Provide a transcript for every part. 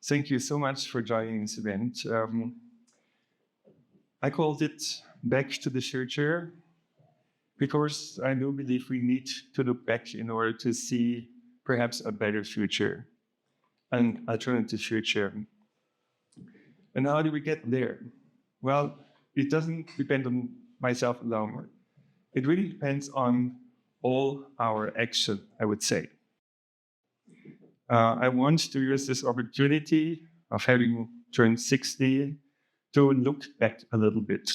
Thank you so much for joining this event. I called it Back to the Future because I do believe we need to look back in order to see perhaps a better future, an alternative future. And how do we get there? Well, it doesn't depend on myself alone. It really depends on all our action, I would say. I want to use this opportunity of having turned 60 to look back a little bit.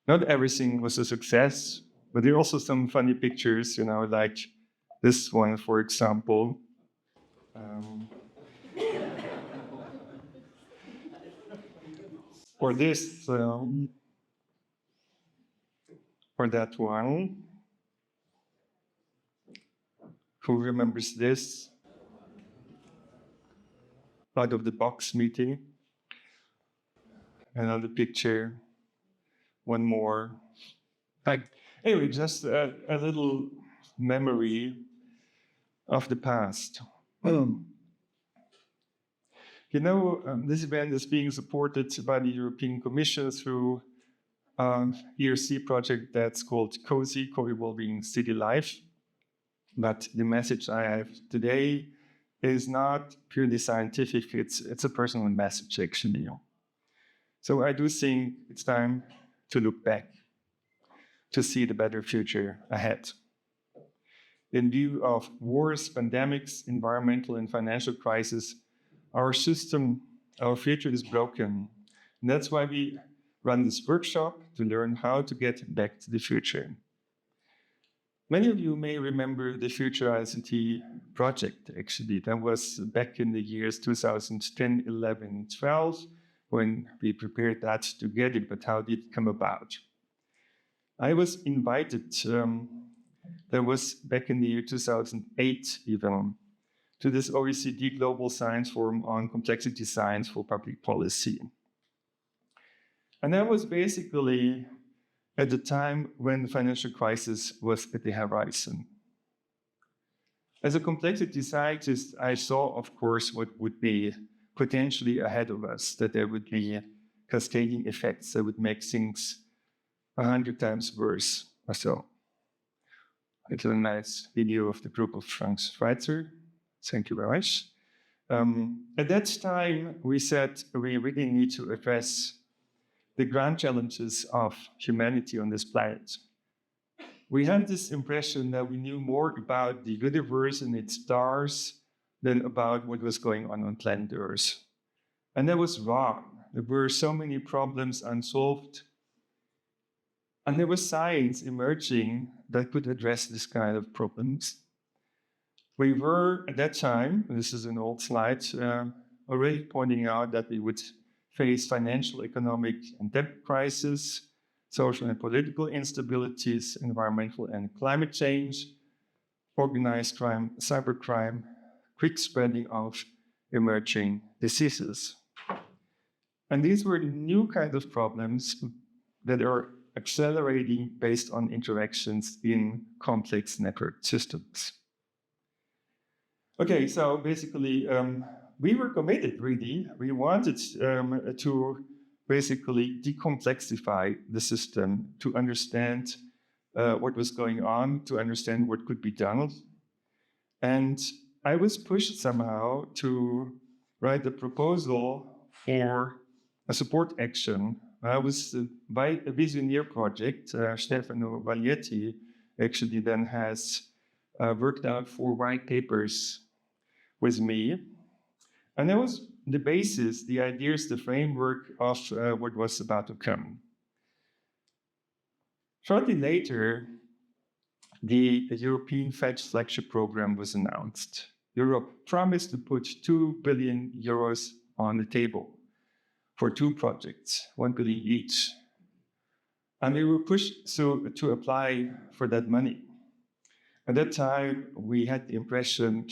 Not everything was a success, but there are also some funny pictures, like this one, for example. Or this, or that one. Who remembers this? Out of the box meeting. Another picture. One more. Anyway, just a little memory of the past. This event is being supported by the European Commission through an ERC project that's called COSI, Co-Evolving City Life. But the message I have today is not purely scientific, it's a personal message, actually. So I do think it's time to look back, to see the better future ahead. In view of wars, pandemics, environmental and financial crises, our system, our future is broken. And that's why we run this workshop to learn how to get back to the future. Many of you may remember the Future ICT project, actually. That was back in the years 2010, 11, 12, when we prepared that together, but how did it come about? I was invited, that was back in the year 2008 even, to this OECD Global Science Forum on Complexity Science for Public Policy. And that was basically at the time when the financial crisis was at the horizon. As a complexity scientist, I saw, of course, what would be potentially ahead of us, that there would be cascading effects that would make things 100 times worse or so. It's a nice video of the group of Frank Schweitzer. Thank you very much. At that time, we said we really need to address the grand challenges of humanity on this planet. We had this impression that we knew more about the universe and its stars than about what was going on planet Earth. And that was wrong. There were so many problems unsolved. And there was science emerging that could address this kind of problems. We were, at that time, this is an old slide, already pointing out that we would face financial, economic, and debt crisis, social and political instabilities, environmental and climate change, organized crime, cybercrime, quick spreading of emerging diseases. And these were new kinds of problems that are accelerating based on interactions in complex network systems. Okay, so basically, we were committed, really. We wanted to basically decomplexify the system, to understand what was going on, to understand what could be done. And I was pushed somehow to write a proposal for a support action. I was by a Visioneer project. Stefano Vaglietti actually then has worked out 4 white papers with me. And that was the basis, the ideas, the framework of what was about to come. Shortly later, the European Fetch flagship program was announced. Europe promised to put 2 billion euros on the table for 2 projects, 1 billion each. And we were pushed to apply for that money. At that time, we had the impression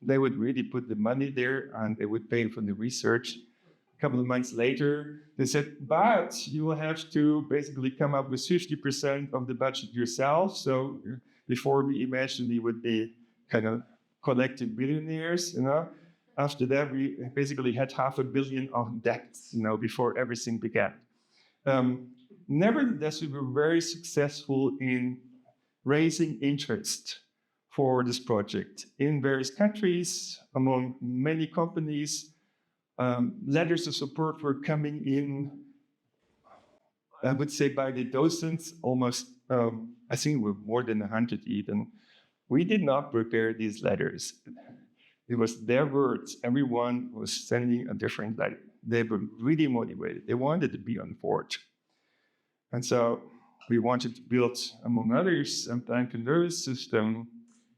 they would really put the money there and they would pay for the research. A couple of months later, they said, but you will have to basically come up with 50% of the budget yourself. So before we imagined we would be kind of collective billionaires, After that, we basically had 500 million of debts, before everything began. Nevertheless, we were very successful in raising interest for this project in various countries, among many companies. Letters of support were coming in, I would say, by the dozens, almost, I think we're more than 100 even. We did not prepare these letters. It was their words. Everyone was sending a different letter. They were really motivated. They wanted to be on board. And so we wanted to build, among others, a planetary nervous system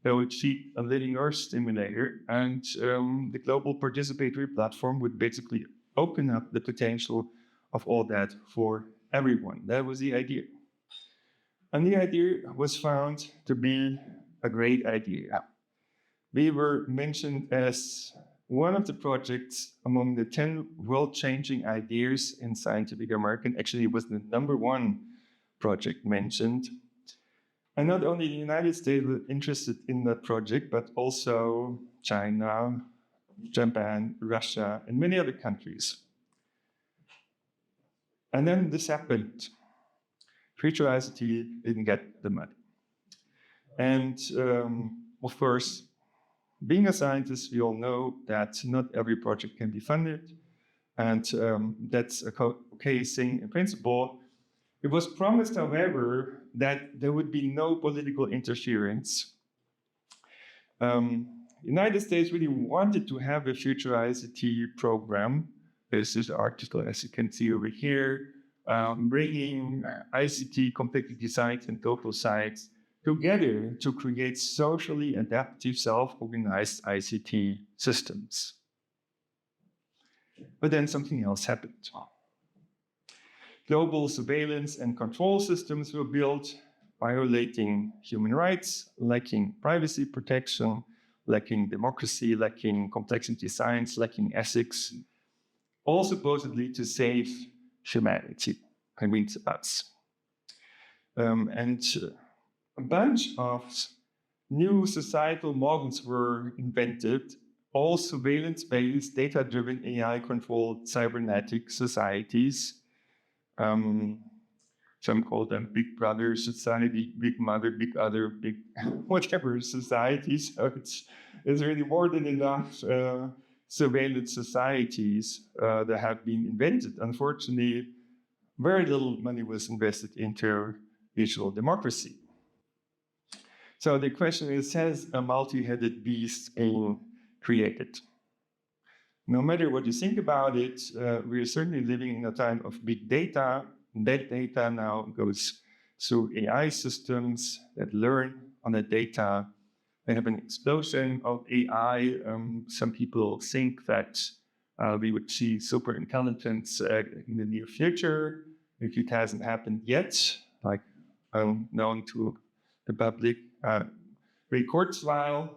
that would feed a living Earth simulator. And the global participatory platform would basically open up the potential of all that for everyone. That was the idea. And the idea was found to be a great idea. We were mentioned as one of the projects among the 10 world-changing ideas in Scientific American. Actually, it was the #1 project mentioned. And not only the United States were interested in that project, but also China, Japan, Russia, and many other countries. And then this happened. Future ICT didn't get the money. And of course, being a scientist, we all know that not every project can be funded. And that's a okay thing in principle. It was promised, however, that there would be no political interference. United States really wanted to have a future ICT program. This is the article, as you can see over here, bringing ICT complexity sites and total sites together to create socially adaptive, self-organized ICT systems. But then something else happened. Global surveillance and control systems were built, violating human rights, lacking privacy protection, lacking democracy, lacking complexity science, lacking ethics, all supposedly to save humanity. I mean, us. A bunch of new societal models were invented, all surveillance-based, data-driven, AI-controlled cybernetic societies. Some call them Big Brother society, Big Mother, Big Other, Big whatever societies. So it's really more than enough surveillance societies that have been invented. Unfortunately, very little money was invested into digital democracy. So the question is, has a multi-headed beast been created? No matter what you think about it, we're certainly living in a time of big data. That data now goes through AI systems that learn on the data. We have an explosion of AI. Some people think that we would see super intelligence in the near future. If it hasn't happened yet, like known to the public, Ray Kurzweil,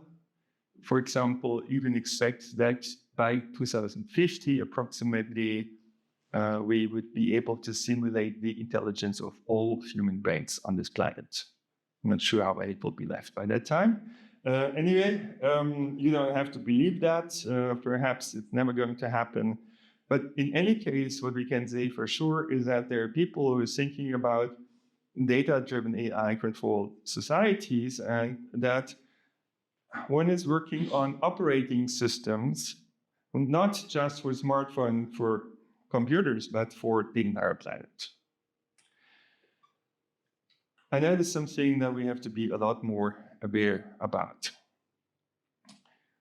for example, even expects that by 2050, approximately, we would be able to simulate the intelligence of all human brains on this planet. I'm not sure how it will be left by that time. Anyway, you don't have to believe that. Perhaps it's never going to happen. But in any case, what we can say for sure is that there are people who are thinking about data-driven AI-controlled societies, and that one is working on operating systems, not just for smartphones, for computers, but for the entire planet. And that is something that we have to be a lot more aware about.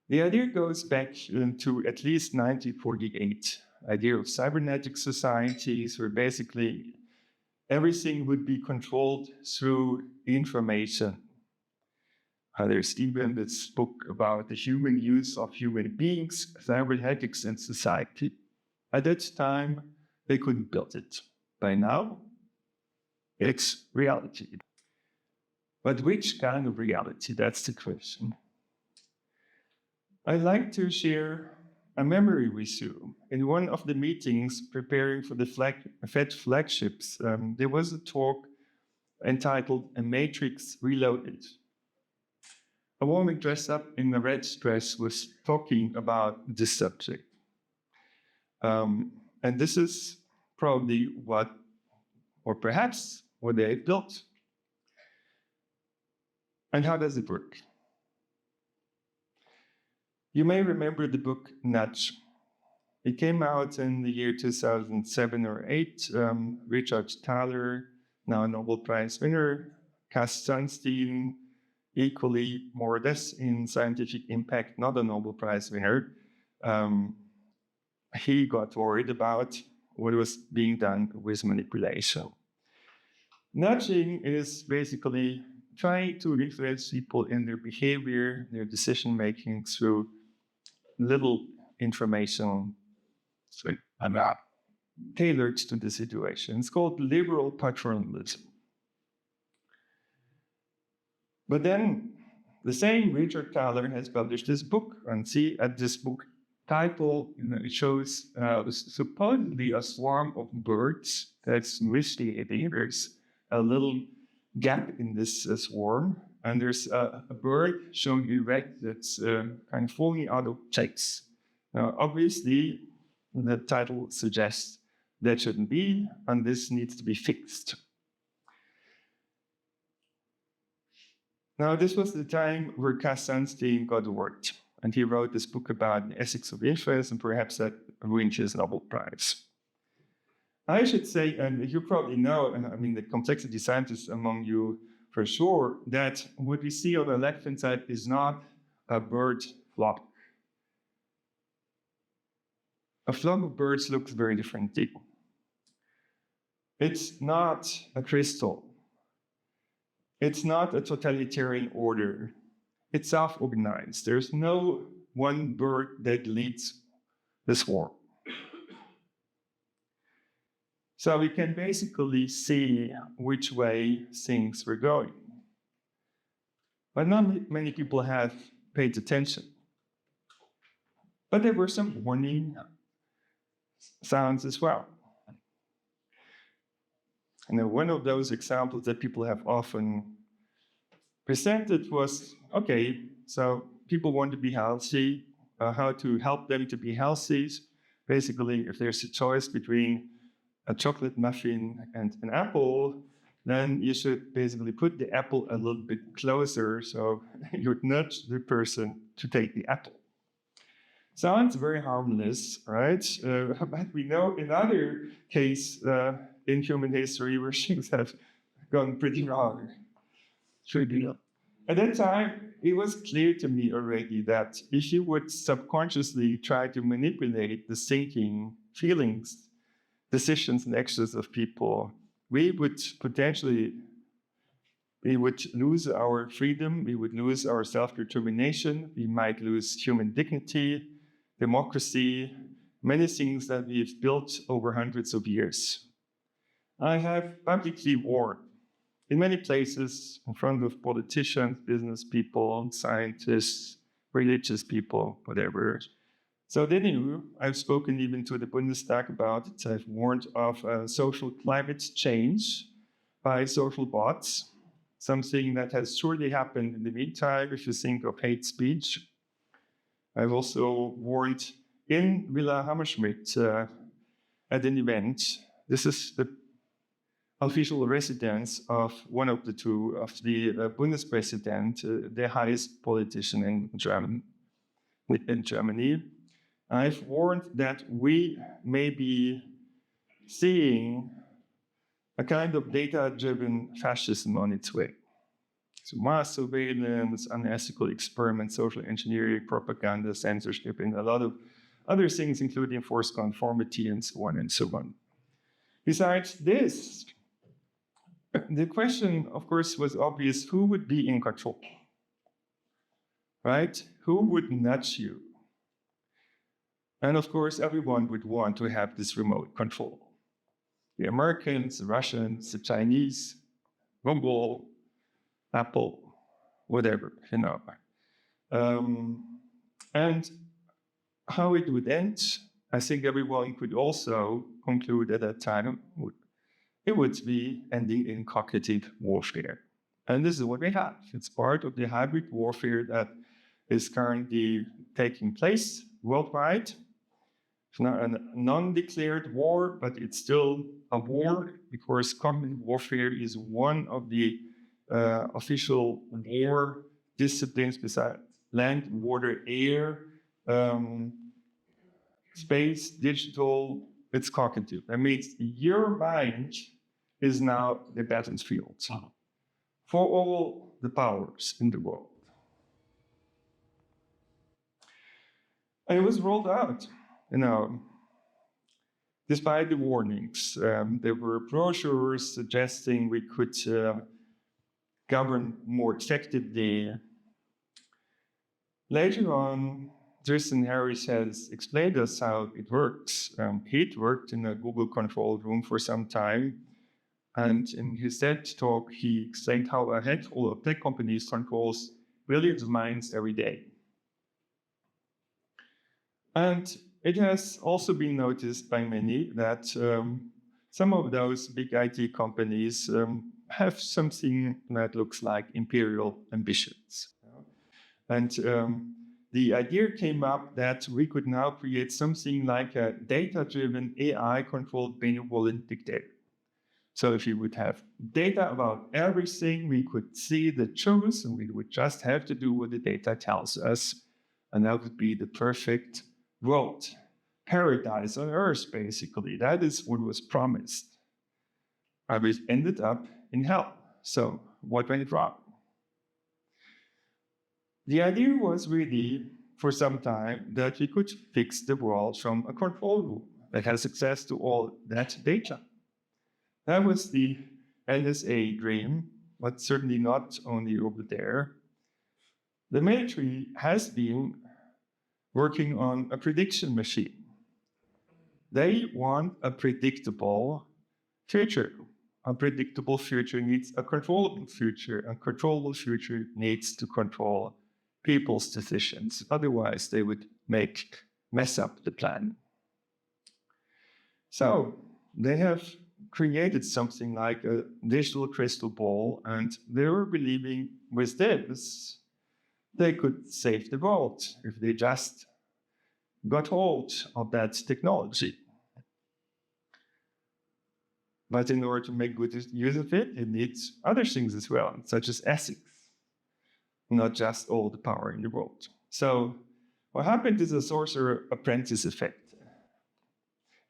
The idea goes back to at least 1948, idea of cybernetic societies, where basically everything would be controlled through information. There's even this book about the human use of human beings, cybernetics in society. At that time, they couldn't build it. By now, it's reality. But which kind of reality? That's the question. I'd like to share a memory with you. In one of the meetings preparing for the FED flagships, there was a talk entitled "A Matrix Reloaded." a woman dressed up in a red dress was talking about this subject. And this is probably what, or perhaps what they built. And how does it work? You may remember the book Nudge. It came out in the year 2007 or 8. Richard Thaler, now a Nobel Prize winner, Cass Sunstein, equally more or less in scientific impact, not a Nobel Prize winner. He got worried about what was being done with manipulation. Nudging is basically trying to influence people in their behavior, their decision-making through little information tailored to the situation. It's called liberal paternalism. But then the same Richard Thaler has published this book, and see at this book title, it shows supposedly a swarm of birds that's misbehaving. There's a little gap in this swarm, and there's a bird showing erect that's kind of falling out of chase. Now, obviously, the title suggests that shouldn't be, and this needs to be fixed. Now, this was the time where Cass Sunstein got worked, and he wrote this book about the ethics of influence, and perhaps that ruined his Nobel Prize. I should say, and you probably know, and I mean the complexity scientists among you for sure, that what we see on the left-hand side is not a bird flock. A flock of birds looks very different. It's not a crystal. It's not a totalitarian order. It's self-organized. There's no one bird that leads the swarm. So we can basically see which way things were going. But not many people have paid attention. But there were some warning sounds as well. And one of those examples that people have often presented was, okay, so people want to be healthy, how to help them to be healthy. Basically, if there's a choice between a chocolate muffin and an apple, then you should basically put the apple a little bit closer, so you'd nudge the person to take the apple. Sounds very harmless, right? But we know in other cases in human history where things have gone pretty wrong. At that time, it was clear to me already that if you would subconsciously try to manipulate the thinking, feelings, decisions, and actions of people, we would lose our freedom, we would lose our self-determination, we might lose human dignity, democracy, many things that we've built over hundreds of years. I have publicly warned in many places in front of politicians, business people, scientists, religious people, whatever. So they knew. I've spoken even to the Bundestag about it. I've warned of social climate change by social bots, something that has surely happened in the meantime if you think of hate speech. I've also warned in Villa Hammerschmidt at an event. This is the official residence of one of the two, of the Bundespräsident, the highest politician in Germany. I've warned that we may be seeing a kind of data-driven fascism on its way. So mass surveillance, unethical experiments, social engineering, propaganda, censorship, and a lot of other things, including forced conformity and so on and so on. Besides this, the question, of course, was obvious: who would be in control? Right? Who would nudge you? And of course, everyone would want to have this remote control. The Americans, the Russians, the Chinese, Google, Apple, whatever, you know. And how it would end, I think everyone could also conclude at that time, it would be ending in cognitive warfare. And this is what we have. It's part of the hybrid warfare that is currently taking place worldwide. It's not a non-declared war, but it's still a war because cognitive warfare is one of the official war disciplines besides land, water, air, space, digital. It's cognitive. That means your mind is now the battlefield for all the powers in the world. And it was rolled out, despite the warnings. There were brochures suggesting we could govern more effectively. Later on, Tristan Harris has explained us how it works. He'd worked in a Google control room for some time, and in his TED talk, he explained how a handful of tech companies controls billions of minds every day. And it has also been noticed by many that some of those big IT companies have something that looks like imperial ambitions. And the idea came up that we could now create something like a data-driven, AI-controlled benevolent dictator. So if you would have data about everything, we could see the truth, and we would just have to do what the data tells us. And that would be the perfect world, paradise on earth, basically. That is what was promised. And we ended up in hell. So what went wrong? The idea was really, for some time, that we could fix the world from a control room that has access to all that data. That was the NSA dream, but certainly not only over there. The military has been working on a prediction machine. They want a predictable future. A predictable future needs a controllable future. A controllable future needs to control people's decisions. Otherwise, they would mess up the plan. So they have created something like a digital crystal ball, and they were believing with this, they could save the world if they just got hold of that technology. But in order to make good use of it, it needs other things as well, such as ethics, not just all the power in the world. So what happened is a sorcerer-apprentice effect.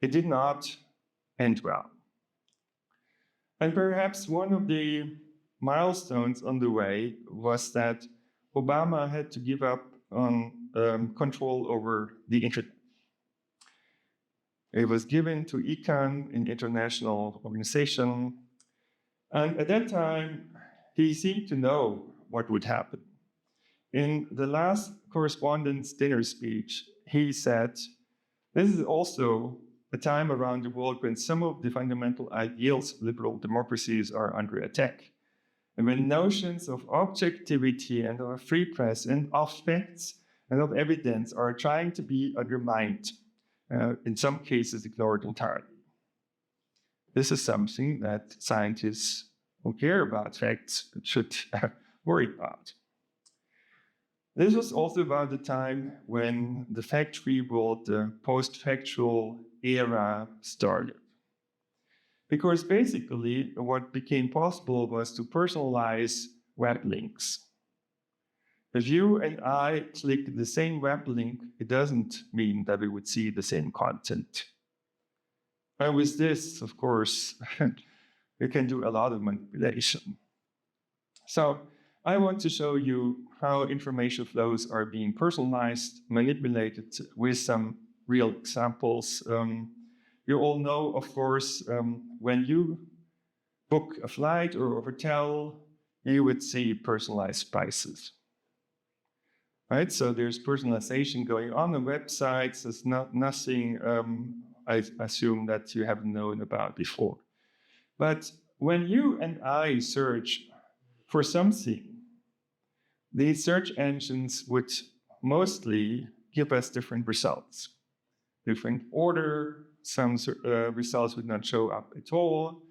It did not end well. And perhaps one of the milestones on the way was that Obama had to give up on control over the internet. It was given to ICANN, an international organization. And at that time, he seemed to know what would happen. In the last correspondence dinner speech, he said, this is also a time around the world when some of the fundamental ideals of liberal democracies are under attack. And when notions of objectivity and of a free press and of facts and of evidence are trying to be undermined, in some cases ignored entirely. This is something that scientists who care about facts should worry about. This was also about the time when the fact-free world, the post-factual era started. Because basically what became possible was to personalize web links. If you and I click the same web link, it doesn't mean that we would see the same content. And with this, of course, you can do a lot of manipulation. So I want to show you how information flows are being personalized, manipulated with some real examples. You all know, of course, when you book a flight or a hotel, you would see personalized prices. Right? So there's personalization going on websites. There's nothing I assume that you haven't known about before. But when you and I search for something, these search engines would mostly give us different results. Different order, some results would not show up at all.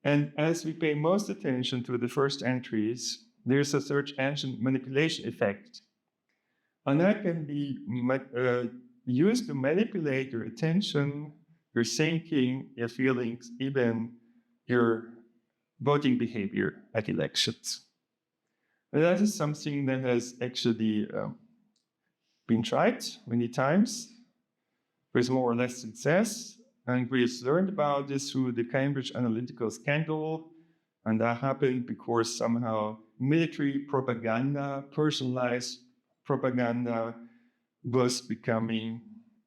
And as we pay most attention to the first entries, there's a search engine manipulation effect. And that can be used to manipulate your attention, your thinking, your feelings, even your voting behavior at elections. And that is something that has actually been tried many times with more or less success. And we've learned about this through the Cambridge Analytica scandal. And that happened because somehow military propaganda, personalized propaganda, was becoming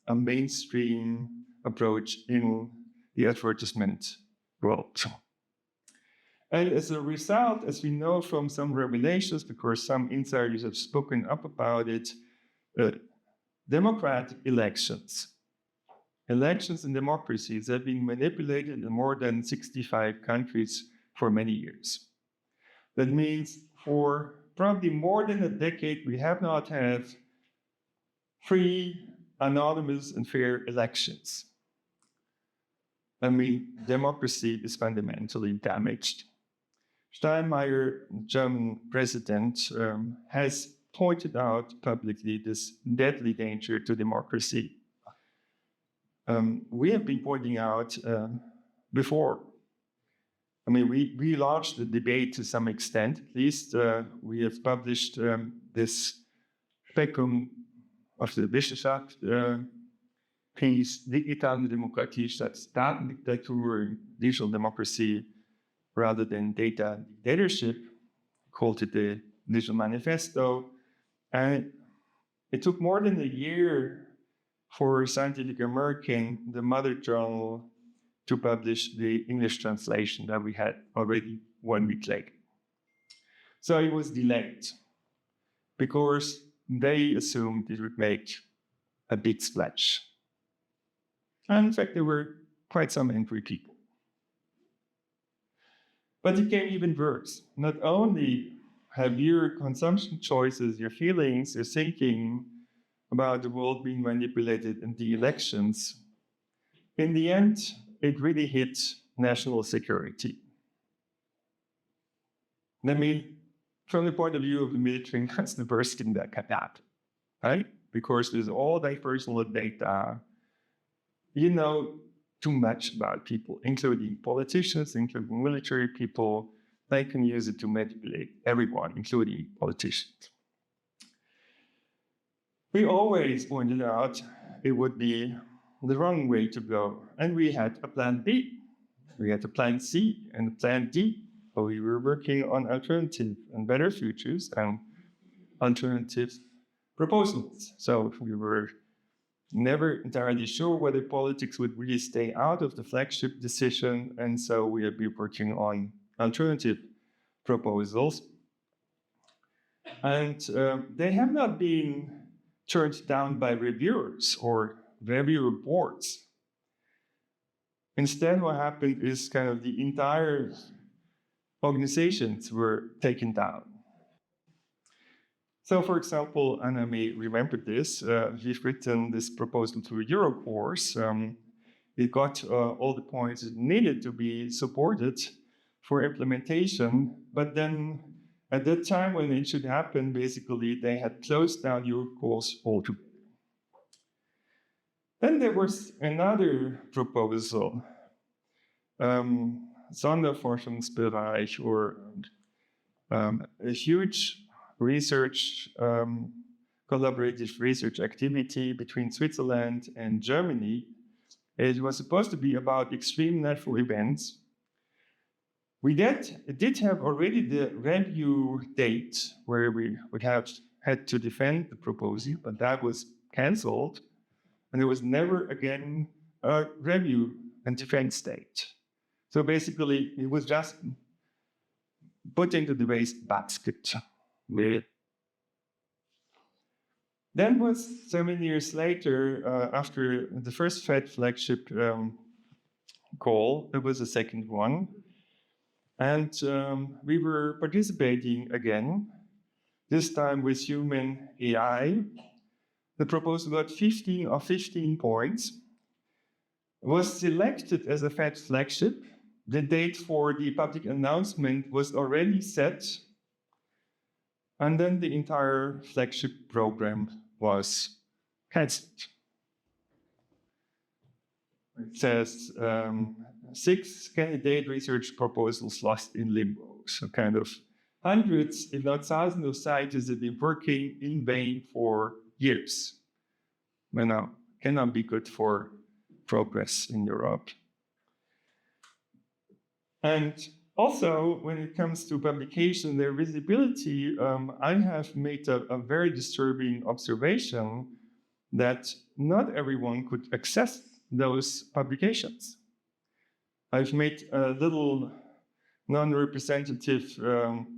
a mainstream approach in the advertisement world. And as a result, as we know from some revelations, because some insiders have spoken up about it, democratic elections in democracies have been manipulated in more than 65 countries for many years. That means for probably more than a decade, we have not had free, anonymous, and fair elections. I mean, democracy is fundamentally damaged. Steinmeier, German president, has pointed out publicly this deadly danger to democracy. We have been pointing out before. I mean, we launched the debate to some extent. At least we have published this Spektrum of the Wissenschaft piece, Digitale Demokratie statt Datendiktatur, Digital Democracy, rather than data dictatorship, called it the Digital Manifesto. And it took more than a year for Scientific American, the mother journal, to publish the English translation that we had already 1 week later. So it was delayed because they assumed it would make a big splash. And in fact, there were quite some angry people. But it came even worse. Not only have your consumption choices, your feelings, your thinking about the world being manipulated in the elections, in the end, it really hit national security. I mean, from the point of view of the military, that's the worst thing that can happen, right? Because there's all that personal data. You know too much about people, including politicians, including military people. They can use it to manipulate everyone, including politicians. We always pointed out it would be the wrong way to go. And we had a plan B, we had a plan C and a plan D. So we were working on alternative and better futures and alternative proposals. So we were never entirely sure whether politics would really stay out of the flagship decision. And so we have been working on alternative proposals. And they have not been turned down by reviewers or review boards. Instead, what happened is kind of the entire organizations were taken down. So, for example, Anna may remember this, we've written this proposal to a Euro course. It got all the points it needed to be supported for implementation, but then at that time when it should happen, basically they had closed down Euro course altogether. Then there was another proposal, Sonderforschungsbereich, or a huge research, collaborative research activity between Switzerland and Germany. It was supposed to be about extreme natural events. We did have already the review date where we would have had to defend the proposal, but that was cancelled. And there was never again a review and defense date. So basically, it was just put into the waste basket. Then was 7 years later, after the first Fed flagship call, there was a second one. And we were participating again, this time with human AI. The proposal got 15 of 15 points, was selected as a Fed flagship, the date for the public announcement was already set, and then the entire flagship program was cancelled. It says 6 candidate research proposals lost in limbo. So kind of hundreds, if not thousands of scientists have been working in vain for years. Well, now, cannot be good for progress in Europe. And also, when it comes to publication, their visibility, I have made a very disturbing observation that not everyone could access those publications. I've made a little non-representative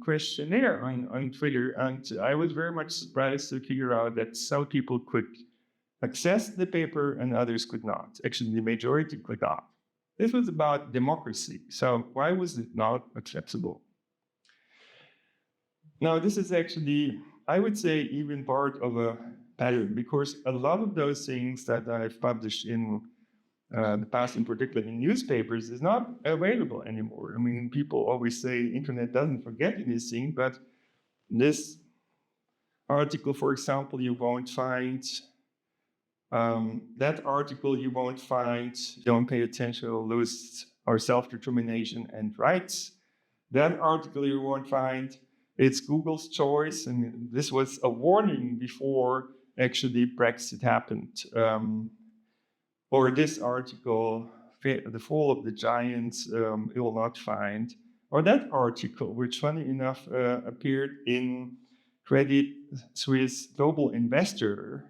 questionnaire on Twitter, and I was very much surprised to figure out that some people could access the paper and others could not. Actually, the majority could not. This was about democracy, so why was it not acceptable? Now, this is actually, I would say, even part of a pattern, because a lot of those things that I've published in the past, in particular in newspapers, is not available anymore. I mean, people always say internet doesn't forget anything, but this article, for example, you won't find. That article you won't find, Don't Pay Attention, You'll Lose Our Self-Determination and Rights. That article you won't find, it's Google's choice, and this was a warning before actually Brexit happened. Or this article, The Fall of the Giants, you will not find. Or that article, which funny enough appeared in Credit Suisse Global Investor,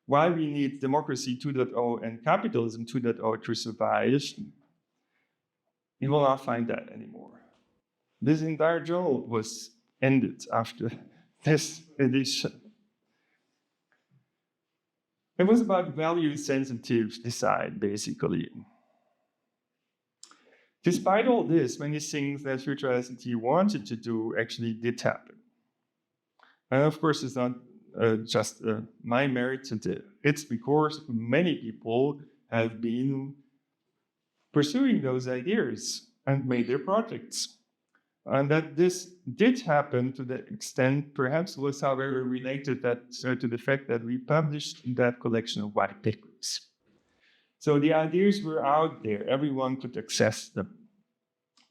Why We Need Democracy 2.0 and Capitalism 2.0 to Survive. You will not find that anymore. This entire journal was ended after this edition. It was about value-sensitive design, basically. Despite all this, many things that Future ICT wanted to do actually did happen. And of course, it's not just my merit to do. It's because many people have been pursuing those ideas and made their projects. And that this did happen to the extent, perhaps was however related to the fact that we published that collection of white papers. So the ideas were out there, everyone could access them.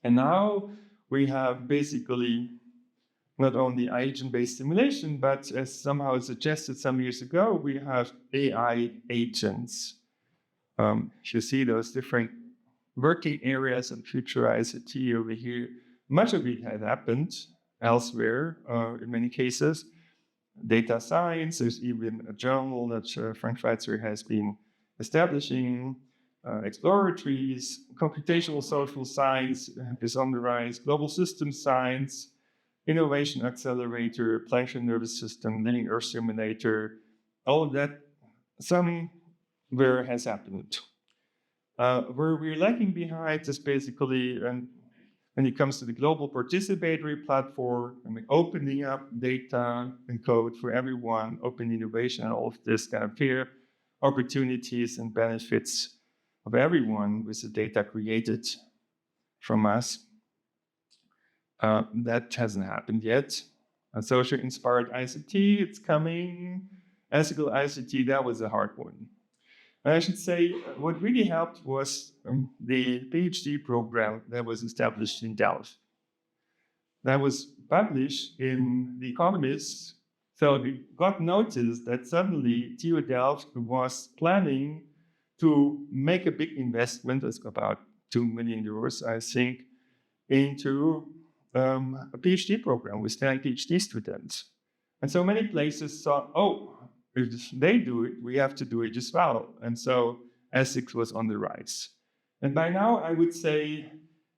And now we have basically not only agent-based simulation, but as somehow suggested some years ago, we have AI agents. You see those different working areas of Future ICT over here. Much of it has happened elsewhere, in many cases. Data science, there's even a journal that Frank Schweitzer has been establishing. Exploratories, computational social science is on the rise, global system science, innovation accelerator, planetary nervous system, living Earth simulator, all of that somewhere has happened. Where we're lagging behind is basically, when it comes to the global participatory platform, I mean, opening up data and code for everyone, open innovation, and all of this kind of fair opportunities and benefits of everyone with the data created from us. That hasn't happened yet. Social inspired ICT, it's coming. Ethical ICT, that was a hard one. And I should say, what really helped was the PhD program that was established in Delft. That was published in The Economist. So we got notice that suddenly TU Delft was planning to make a big investment, it's about 2 million euros, I think, into a PhD program with 10 PhD students. And so many places thought, oh, if they do it, we have to do it as well. And so ethics was on the rise. And by now, I would say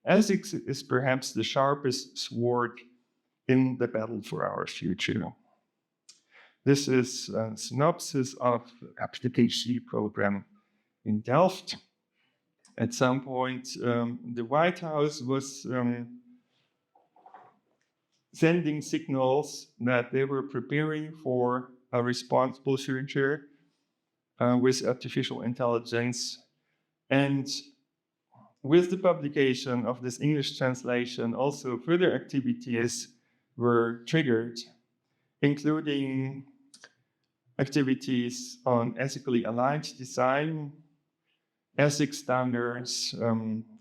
ethics is perhaps the sharpest sword in the battle for our future. This is a synopsis of the PhD program in Delft. At some point, the White House was sending signals that they were preparing for a responsible future with artificial intelligence. And with the publication of this English translation, also further activities were triggered, including activities on ethically aligned design, ethics standards.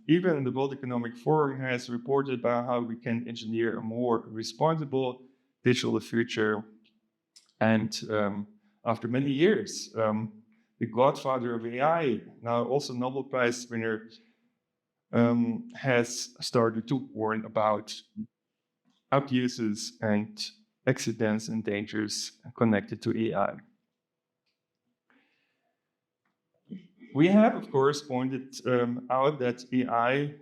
Even the World Economic Forum has reported about how we can engineer a more responsible digital future. And after many years, the godfather of AI, now also Nobel Prize winner, has started to warn about abuses and accidents and dangers connected to AI. We have, of course, pointed out that AI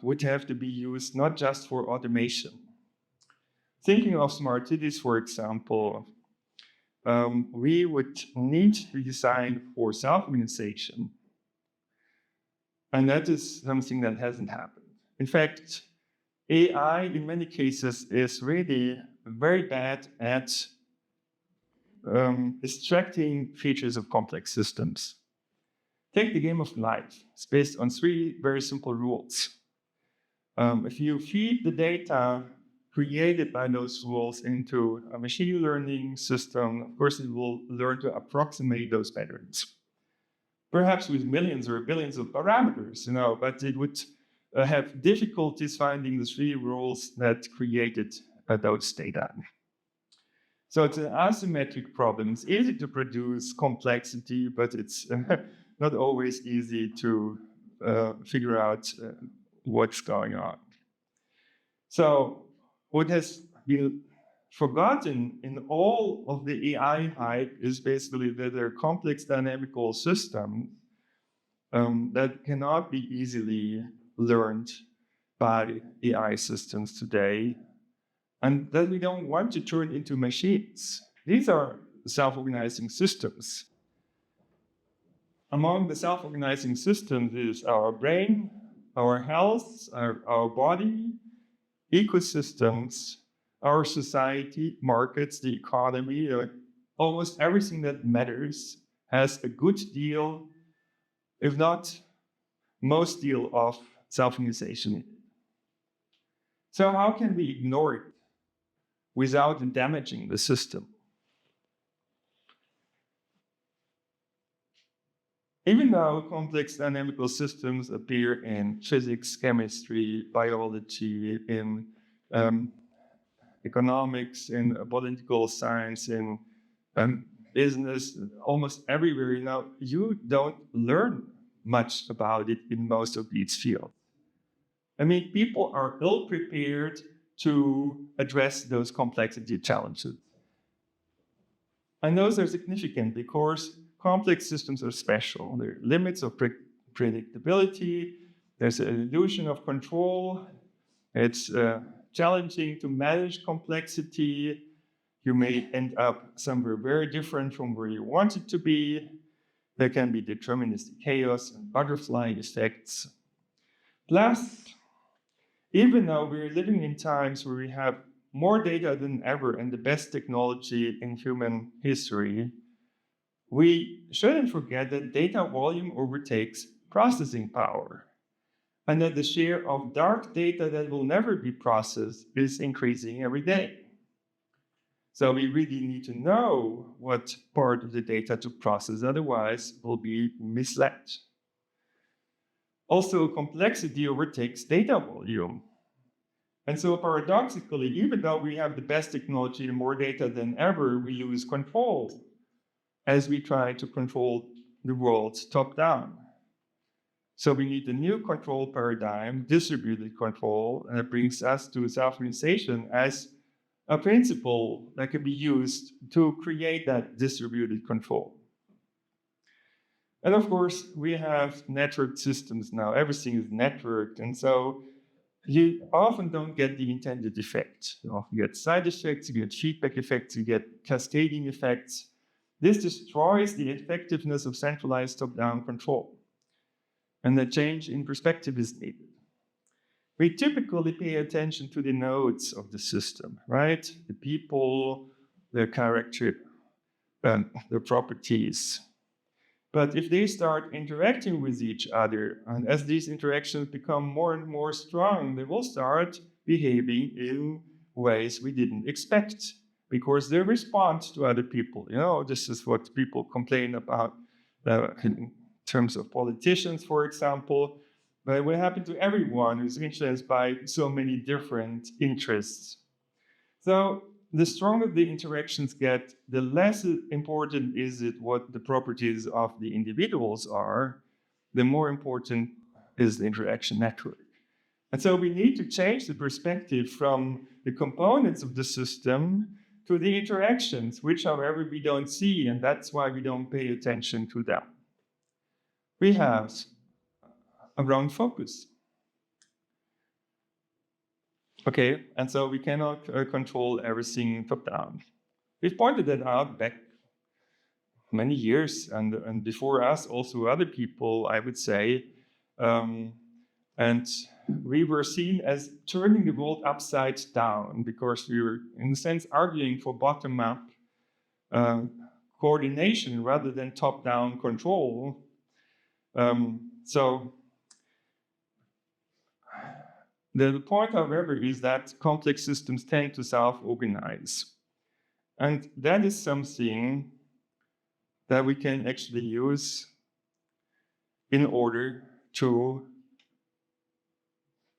would have to be used not just for automation. Thinking of smart cities, for example, we would need to design for self-organization. And that is something that hasn't happened. In fact, AI, in many cases, is really very bad at extracting features of complex systems. Take the game of life. It's based on 3 very simple rules. If you feed the data created by those rules into a machine learning system, of course, it will learn to approximate those patterns. Perhaps with millions or billions of parameters, but it would have difficulties finding the 3 rules that created those data. So it's an asymmetric problem. It's easy to produce complexity, but it's not always easy to figure out what's going on. So what has been forgotten in all of the AI hype is basically that there are complex dynamical systems that cannot be easily learned by AI systems today, and that we don't want to turn into machines. These are self-organizing systems. Among the self-organizing systems is our brain, our health, our body, ecosystems, our society, markets, the economy, almost everything that matters has a good deal, if not most deal, of self-organization. So how can we ignore it without damaging the system? Even though complex dynamical systems appear in physics, chemistry, biology, in economics, in political science, in business, almost everywhere, you don't learn much about it in most of these fields. I mean, people are ill-prepared to address those complexity challenges. And those are significant because complex systems are special. There are limits of predictability. There's an illusion of control. It's challenging to manage complexity. You may end up somewhere very different from where you want it to be. There can be deterministic chaos and butterfly effects. Plus, even though we're living in times where we have more data than ever and the best technology in human history, we shouldn't forget that data volume overtakes processing power, and that the share of dark data that will never be processed is increasing every day. So we really need to know what part of the data to process, otherwise we'll be misled. Also, complexity overtakes data volume. And so paradoxically, even though we have the best technology and more data than ever, we lose control as we try to control the world top-down. So we need a new control paradigm, distributed control, and it brings us to self-organization as a principle that can be used to create that distributed control. And of course, we have networked systems now. Everything is networked, and so you often don't get the intended effect. You often get side effects, you get feedback effects, you get cascading effects. This destroys the effectiveness of centralized top-down control. And the change in perspective is needed. We typically pay attention to the nodes of the system, right? The people, their character, their properties. But if they start interacting with each other, and as these interactions become more and more strong, they will start behaving in ways we didn't expect because they respond to other people. This is what people complain about in terms of politicians, for example. But it will happen to everyone who's influenced by so many different interests. So the stronger the interactions get, the less important is it what the properties of the individuals are, the more important is the interaction network. And so we need to change the perspective from the components of the system to the interactions, which, however, we don't see, and that's why we don't pay attention to them. We have a wrong focus. Okay, and so we cannot control everything top-down. We've pointed that out back many years, and before us, also other people, I would say. And we were seen as turning the world upside down because we were, in a sense, arguing for bottom-up coordination rather than top-down control. So the point, however, is that complex systems tend to self-organize. And that is something that we can actually use in order to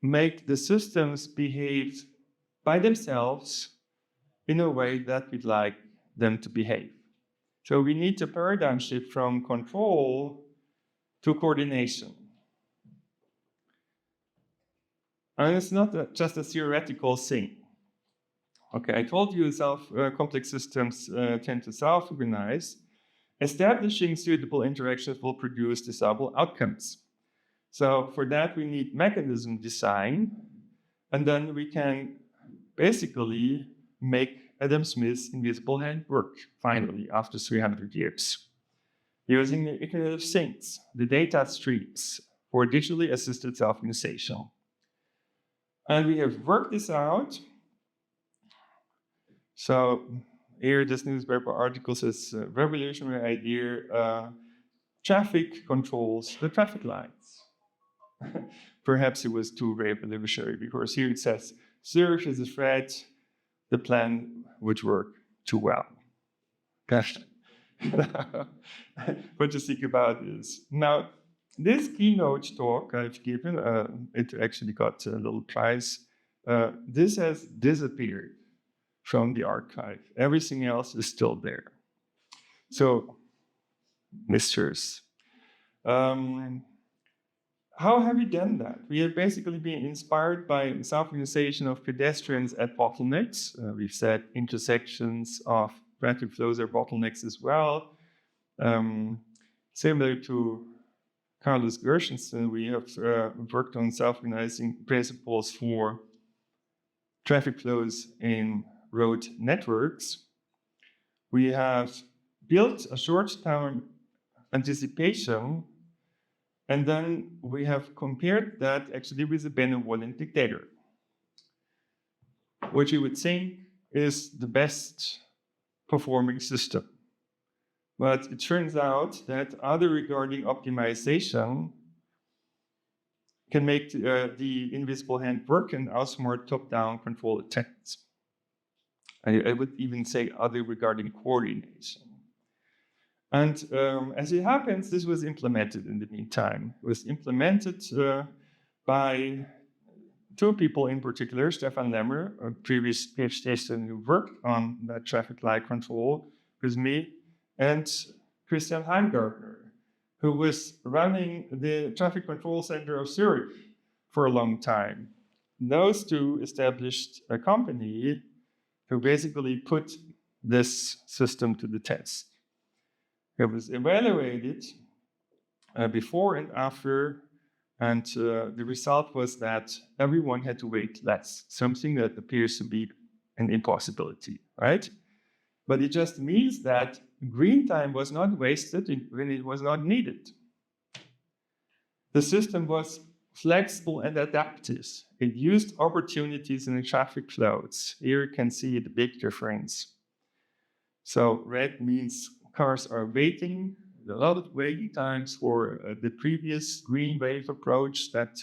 make the systems behave by themselves in a way that we'd like them to behave. So we need a paradigm shift from control to coordination. And it's not just a theoretical thing. Okay, I told you complex systems tend to self-organize. Establishing suitable interactions will produce desirable outcomes. So for that, we need mechanism design, and then we can basically make Adam Smith's invisible hand work, finally, after 300 years, using the Internet of Things, the data streams, for digitally assisted self-organization. And we have worked this out. So here, this newspaper article says, revolutionary idea, traffic controls the traffic lights. Perhaps it was too revolutionary because here it says, search is a threat, the plan would work too well. Gosh. What to think about this? Now, this keynote talk I've given, it actually got a little prize. This has disappeared from the archive. Everything else is still there. So, misters, how have we done that? We have basically been inspired by self-organization of pedestrians at bottlenecks. We've said intersections of traffic flows are bottlenecks as well. Similar to Carlos Gershenson, we have worked on self-organizing principles for traffic flows in road networks. We have built a short-term anticipation, and then we have compared that actually with a benevolent dictator, which you would think is the best performing system. But it turns out that other regarding optimization can make the invisible hand work and also more top-down control attempts. I would even say other regarding coordination. And as it happens, this was implemented in the meantime. It was implemented by two people in particular, Stefan Lemmer, a previous PhD student who worked on that traffic light control with me, and Christian Heimgartner, who was running the traffic control center of Zurich for a long time. Those two established a company who basically put this system to the test. It was evaluated before and after, and the result was that everyone had to wait less, something that appears to be an impossibility, right? But it just means that green time was not wasted when it was not needed. The system was flexible and adaptive. It used opportunities in the traffic flows. Here you can see the big difference. So red means cars are waiting a lot of waiting times for the previous green wave approach that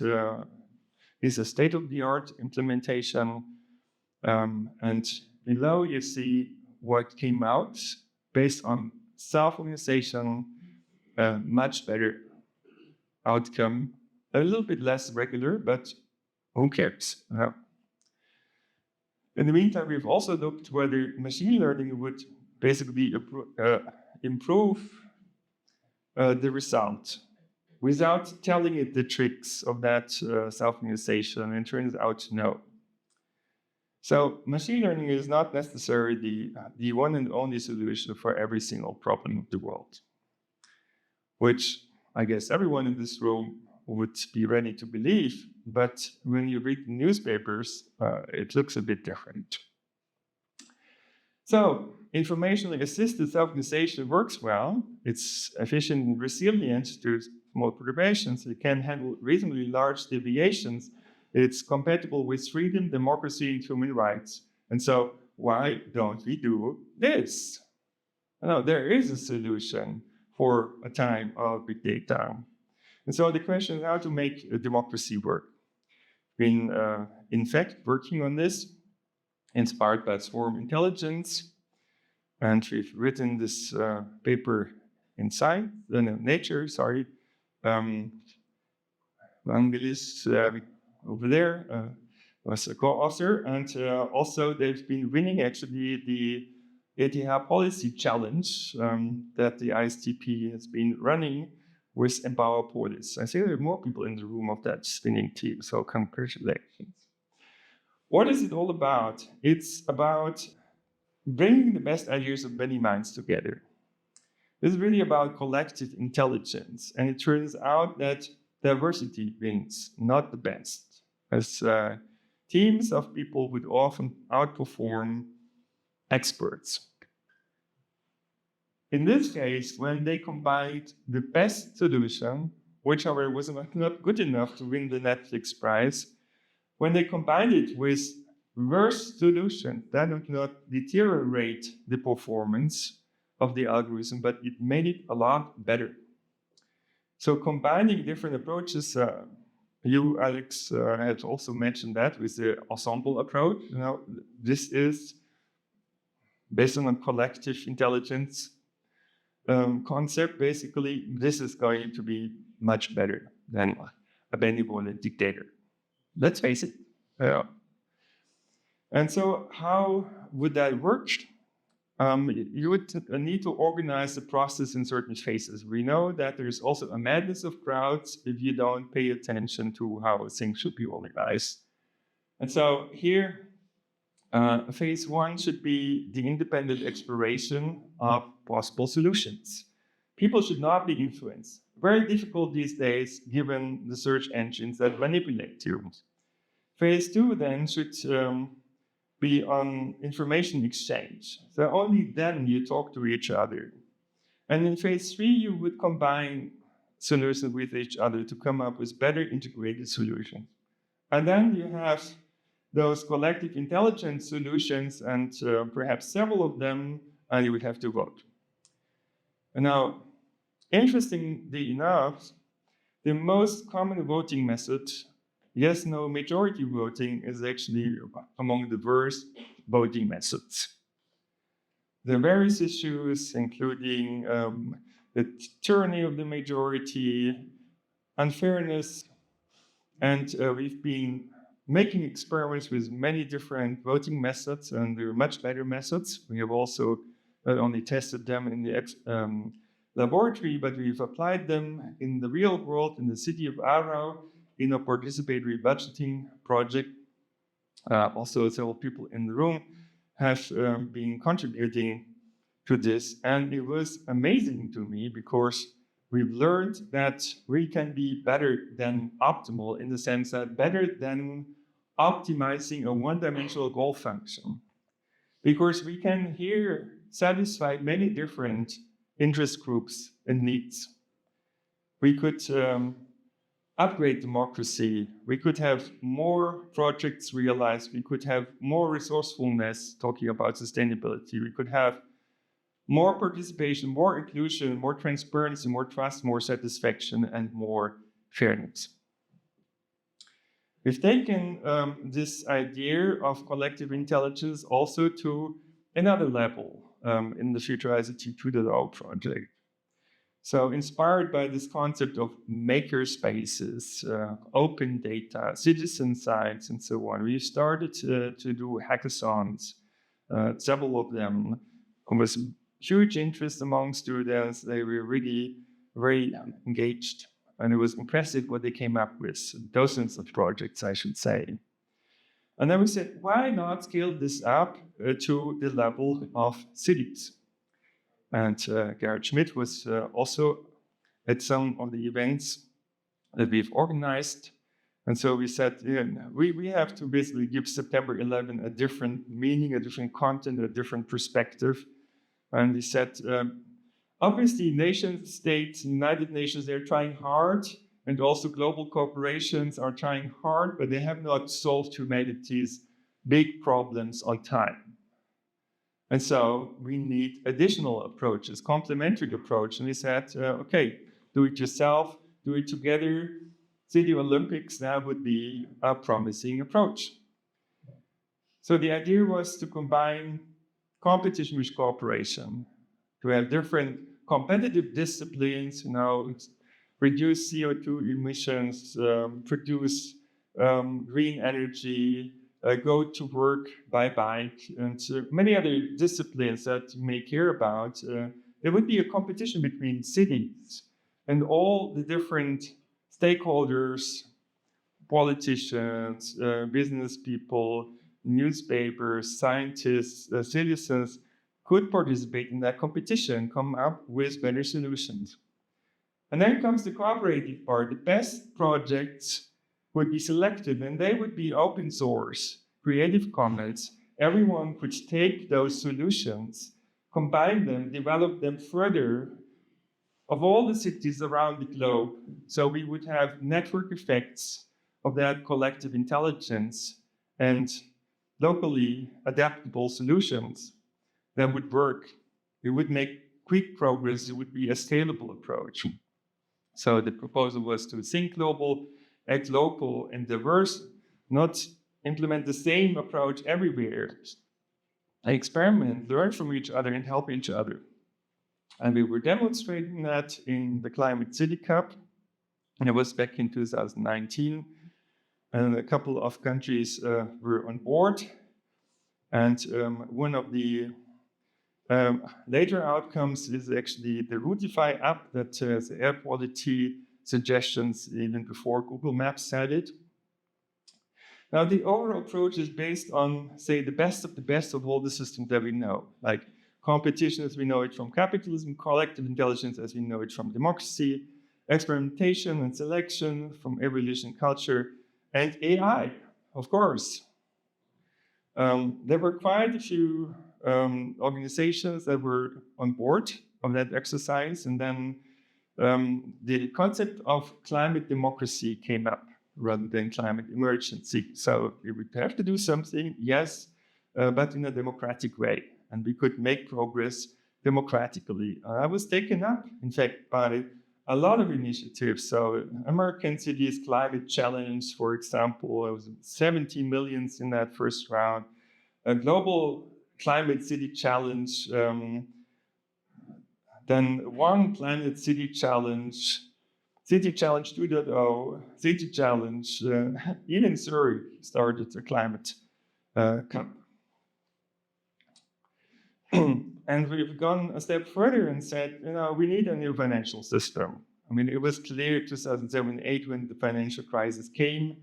is a state-of-the-art implementation. And below you see what came out based on self-organization, much better outcome, a little bit less regular, but who cares? In the meantime, we've also looked whether machine learning would basically improve the result without telling it the tricks of that self-organization, and it turns out no. So machine learning is not necessarily the one and only solution for every single problem of the world, which I guess everyone in this room would be ready to believe, but when you read the newspapers, it looks a bit different. So informationally assisted self-organization works well. It's efficient and resilient to small perturbations. It can handle reasonably large deviations. It's compatible with freedom, democracy, and human rights. And so why don't we do this? No, there is a solution for a time of big data. And so the question is how to make a democracy work. We've been, in fact, working on this, inspired by swarm intelligence. And we've written this paper in Nature, Vangelis over there was a co-author. And also they've been winning actually the ETH Policy Challenge that the ISTP has been running with Empower Polis. I think there are more people in the room of that spinning team, so congratulations. What is it all about? It's about bringing the best ideas of many minds together. This is really about collective intelligence, and it turns out that diversity wins, not the best, as teams of people would often outperform experts. In this case, when they combined the best solution, which however was not good enough to win the Netflix prize, when they combined it with worse solution, that would not deteriorate the performance of the algorithm, but it made it a lot better. So combining different approaches, you, Alex, had also mentioned that with the ensemble approach. This is based on a collective intelligence concept. Basically, this is going to be much better than a benevolent dictator. Let's face it. And so how would that work? You would need to organize the process in certain phases. We know that there's also a madness of crowds if you don't pay attention to how things should be organized. And so here, phase one should be the independent exploration of possible solutions. People should not be influenced. Very difficult these days, given the search engines that manipulate you. Phase two then should be on information exchange. So only then you talk to each other. And in phase three, you would combine solutions with each other to come up with better integrated solutions. And then you have those collective intelligence solutions, and perhaps several of them, and you would have to vote. And now, interestingly enough, the most common voting method, yes, no, majority voting, is actually among the worst voting methods. There are various issues, including the tyranny of the majority, unfairness, and we've been making experiments with many different voting methods, and there are much better methods. We have also not only tested them in the laboratory, but we've applied them in the real world, in the city of Aarau, in a participatory budgeting project. Also, several people in the room have been contributing to this, and it was amazing to me because we've learned that we can be better than optimal, in the sense that better than optimizing a one-dimensional goal function, because we can here satisfy many different interest groups and needs. We could upgrade democracy. We could have more projects realized. We could have more resourcefulness, talking about sustainability. We could have more participation, more inclusion, more transparency, more trust, more satisfaction, and more fairness. We've taken this idea of collective intelligence also to another level in the Future ICT 2.0 project. So inspired by this concept of maker spaces, open data, citizen sites, and so on, we started to do hackathons, several of them. There was huge interest among students. They were really very engaged. And it was impressive what they came up with, dozens of projects, I should say. And then we said, why not scale this up to the level of cities? And Gerhard Schmidt was also at some of the events that we've organized. And so we said, we have to basically give September 11 a different meaning, a different content, a different perspective. And we said, obviously, nation states, United Nations, they're trying hard, and also global corporations are trying hard, but they have not solved humanity's big problems on time. And so we need additional approaches, complementary approach. And we said, okay, do it yourself, do it together. City Olympics, that would be a promising approach. So the idea was to combine competition with cooperation, to have different competitive disciplines, reduce CO2 emissions, produce green energy, go to work by bike, and many other disciplines that you may care about. There would be a competition between cities and all the different stakeholders, politicians, business people, newspapers, scientists, citizens could participate in that competition, come up with better solutions. And then comes the cooperative part. The best projects would be selected, and they would be open source, Creative Commons. Everyone could take those solutions, combine them, develop them further of all the cities around the globe. So we would have network effects of that collective intelligence and locally adaptable solutions that would work. It would make quick progress. It would be a scalable approach. So the proposal was to think global, act local and diverse, not implement the same approach everywhere. Experiment, learn from each other, and help each other. And we were demonstrating that in the Climate City Cup. And it was back in 2019. And a couple of countries were on board. And one of the later outcomes is actually the Routify app that has air quality suggestions even before Google Maps had it. Now, the overall approach is based on, say, the best of all the systems that we know, like competition as we know it from capitalism, collective intelligence as we know it from democracy, experimentation and selection from evolution culture, and AI, of course. There were quite a few organizations that were on board of that exercise, and then the concept of climate democracy came up rather than climate emergency. So we would have to do something, yes, but in a democratic way, and we could make progress democratically. I was taken up, in fact, by a lot of initiatives. So American Cities Climate Challenge, for example, it was 70 million in that first round. A global climate city challenge, then One Planet City Challenge, City Challenge 2.0, City Challenge, even Zurich started a climate cup. And we've gone a step further and said, we need a new financial system. I mean, it was clear 2007-2008 when the financial crisis came.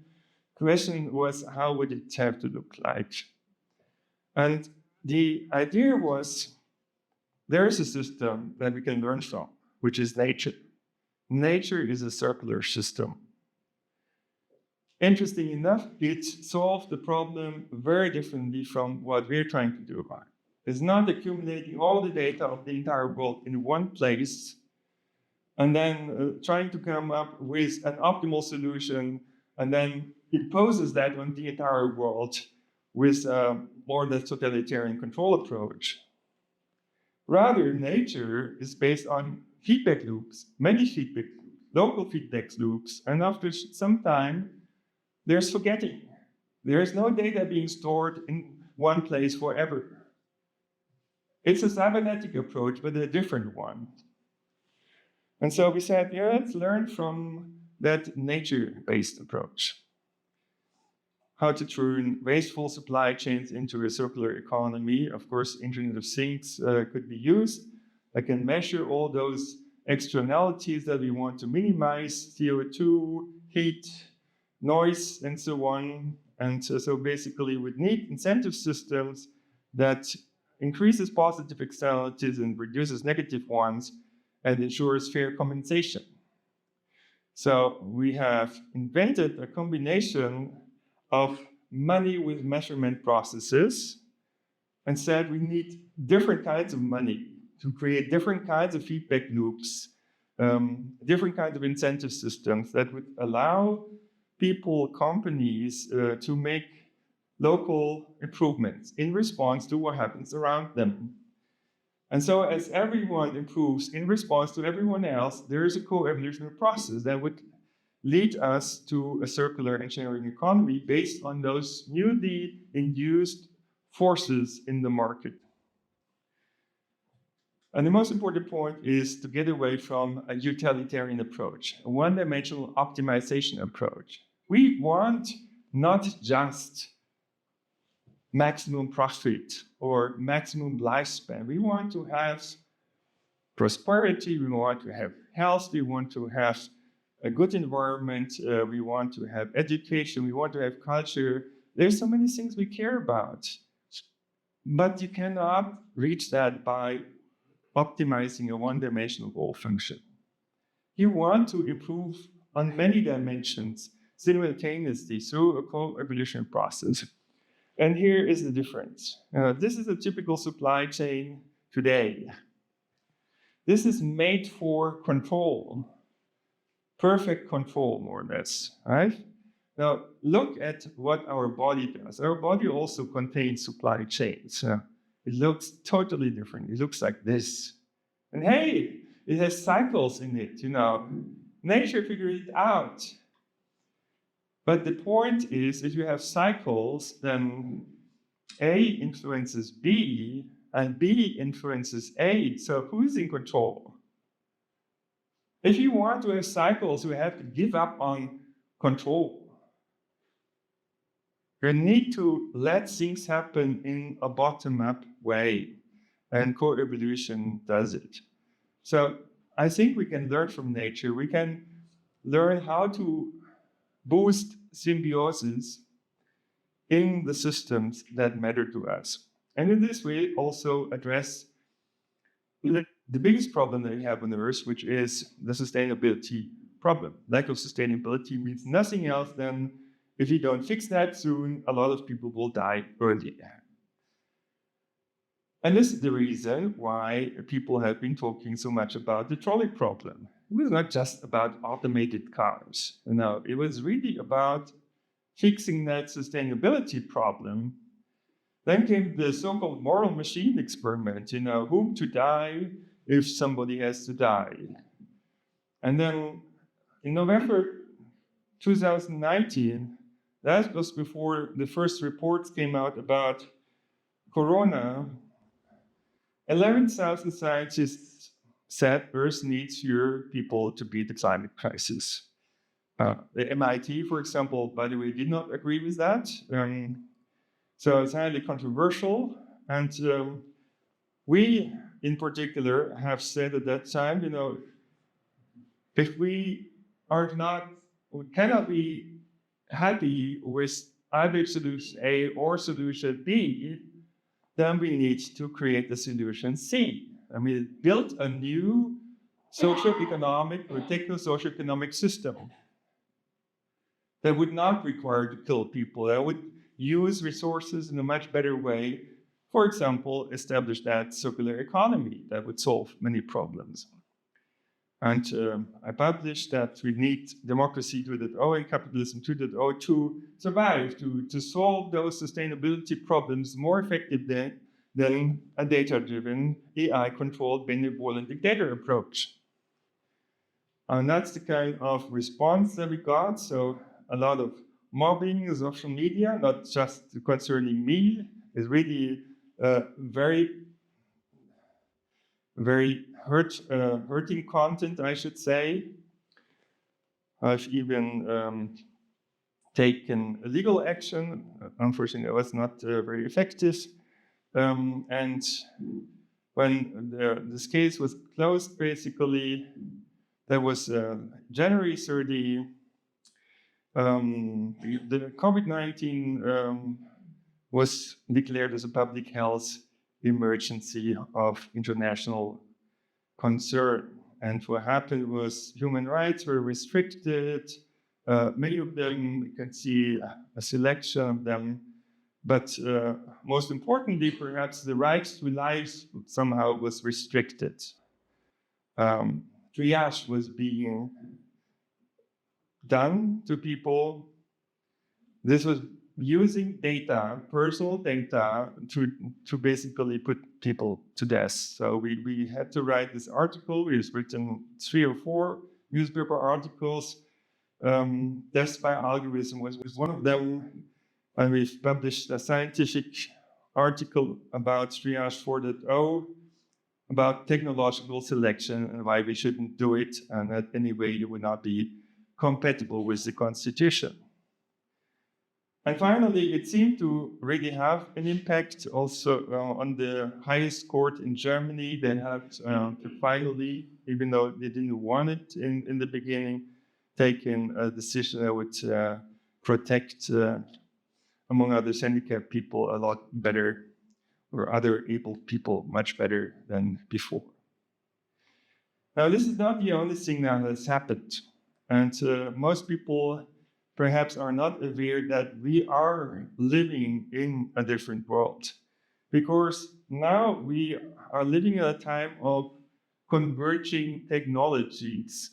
The question was, how would it have to look like? And the idea was, there is a system that we can learn from, which is nature. Nature is a circular system. Interesting enough, it solved the problem very differently from what we're trying to do. It's not accumulating all the data of the entire world in one place and then trying to come up with an optimal solution and then imposes that on the entire world with more or less totalitarian control approach. Rather, nature is based on feedback loops, many feedback loops, local feedback loops, and after some time, there's forgetting. There is no data being stored in one place forever. It's a cybernetic approach, but a different one. And so we said, yeah, let's learn from that nature-based approach. How to turn wasteful supply chains into a circular economy. Of course, Internet of Things could be used. I can measure all those externalities that we want to minimize, CO2, heat, noise, and so on. And so basically we need incentive systems that increases positive externalities and reduces negative ones and ensures fair compensation. So we have invented a combination of money with measurement processes and said we need different kinds of money to create different kinds of feedback loops, different kinds of incentive systems that would allow people, companies to make local improvements in response to what happens around them. And so as everyone improves in response to everyone else, there is a co-evolutionary process that would lead us to a circular engineering economy based on those newly induced forces in the market. And the most important point is to get away from a utilitarian approach, a one-dimensional optimization approach. We want not just maximum profit or maximum lifespan. We want to have prosperity, we want to have health, we want to have a good environment, we want to have education, we want to have culture. There's so many things we care about. But you cannot reach that by optimizing a one-dimensional goal function. You want to improve on many dimensions simultaneously through a co-evolution process. And here is the difference. This is a typical supply chain today. This is made for control, perfect control, more or less, right? Now, look at what our body does. Our body also contains supply chains. It looks totally different. It looks like this. And hey, it has cycles in it, Nature figured it out. But the point is, if you have cycles, then A influences B, and B influences A. So who's in control? If you want to have cycles, you have to give up on control. You need to let things happen in a bottom-up way, and co-evolution does it. So I think we can learn from nature. We can learn how to boost symbiosis in the systems that matter to us. And in this way, also address the biggest problem that we have on Earth, which is the sustainability problem. Lack of sustainability means nothing else than if you don't fix that soon, a lot of people will die early. And this is the reason why people have been talking so much about the trolley problem. It was not just about automated cars. It was really about fixing that sustainability problem. Then came the so-called moral machine experiment, whom to die if somebody has to die. And then in November 2019, that was before the first reports came out about Corona, 11,000 scientists said Earth needs fewer people to beat the climate crisis. The MIT, for example, by the way, did not agree with that. So it's highly controversial. And we, in particular, have said at that time, if we cannot be happy with either solution A or solution B, then we need to create the solution C. Build a new socio-economic or techno-socio-economic system that would not require to kill people, that would use resources in a much better way. For example, establish that circular economy that would solve many problems. And I published that we need democracy 2.0 and capitalism 2.0 to survive, to solve those sustainability problems more effectively than a data-driven, AI-controlled benevolent dictator approach. And that's the kind of response that we got. So a lot of mobbing in social media, not just concerning me, is really very hurting content, I should say. I've even taken legal action. Unfortunately, it was not very effective. And when this case was closed, basically, there was January 30. The COVID-19 was declared as a public health emergency of international concern. And what happened was human rights were restricted. Many of them, you can see a selection of them. But most importantly, perhaps the right to life somehow was restricted. Triage was being done to people. This was using data, personal data, to basically put people to death. So we had to write this article. We've written 3 or 4 newspaper articles. Death by algorithm was one of them. And we've published a scientific article about Triage 4.0, about technological selection and why we shouldn't do it, and that anyway it would not be compatible with the Constitution. And finally, it seemed to really have an impact also on the highest court in Germany. They had to finally, even though they didn't want it in the beginning, taken a decision that would protect, among others, handicapped people a lot better, or other able people much better than before. Now, this is not the only thing that has happened. And most people perhaps are not aware that we are living in a different world. Because now we are living at a time of converging technologies.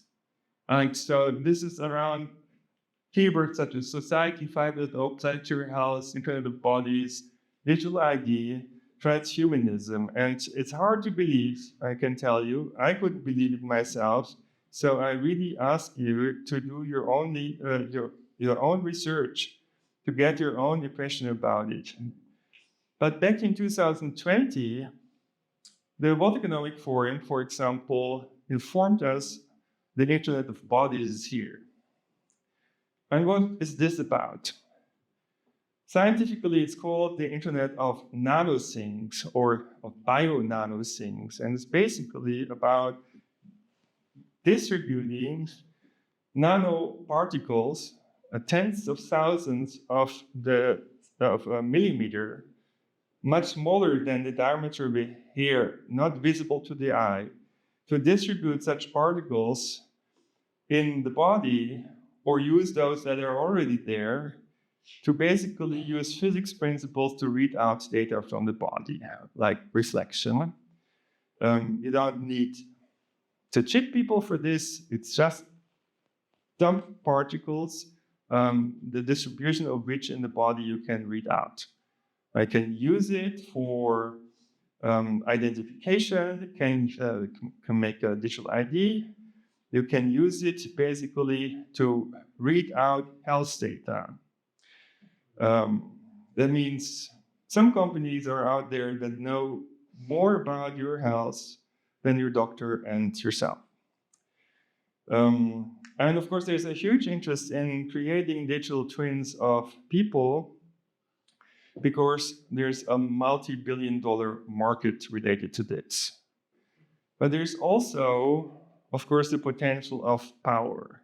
And so this is around keywords such as Society 5.0, Planetary Health, Internet of Bodies, Digital ID, transhumanism. And it's hard to believe, I can tell you. I couldn't believe it myself. So I really ask you to do your own research, to get your own impression about it. But back in 2020, the World Economic Forum, for example, informed us the Internet of Bodies is here. And what is this about? Scientifically, it's called the Internet of Nanosthings, or of bio-nanosthings. And it's basically about distributing nanoparticles, tens of thousands of a millimeter, much smaller than the diameter of a hair, not visible to the eye, to distribute such particles in the body, or use those that are already there, to basically use physics principles to read out data from the body, like reflection. You don't need to chip people for this. It's just dump particles, the distribution of which in the body you can read out. I can use it for identification, can make a digital ID. You can use it basically to read out health data. That means some companies are out there that know more about your health than your doctor and yourself. And of course, there's a huge interest in creating digital twins of people, because there's a multi-billion-dollar market related to this. But there's also, of course, the potential of power.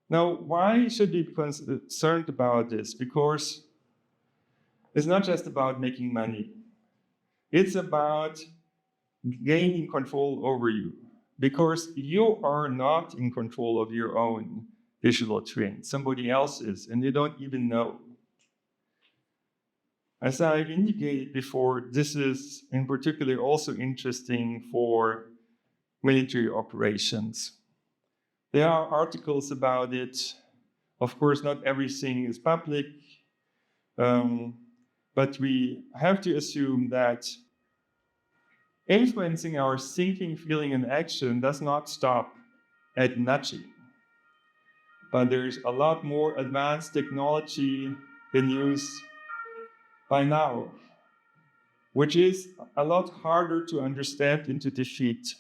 Now, why should we be concerned about this? Because it's not just about making money. It's about gaining control over you, because you are not in control of your own digital twin. Somebody else is, and you don't even know. As I've indicated before, this is in particular also interesting for military operations. There are articles about it. Of course, not everything is public, but we have to assume that influencing our thinking, feeling, and action does not stop at nudging. But there's a lot more advanced technology in use by now, which is a lot harder to understand and to defeat.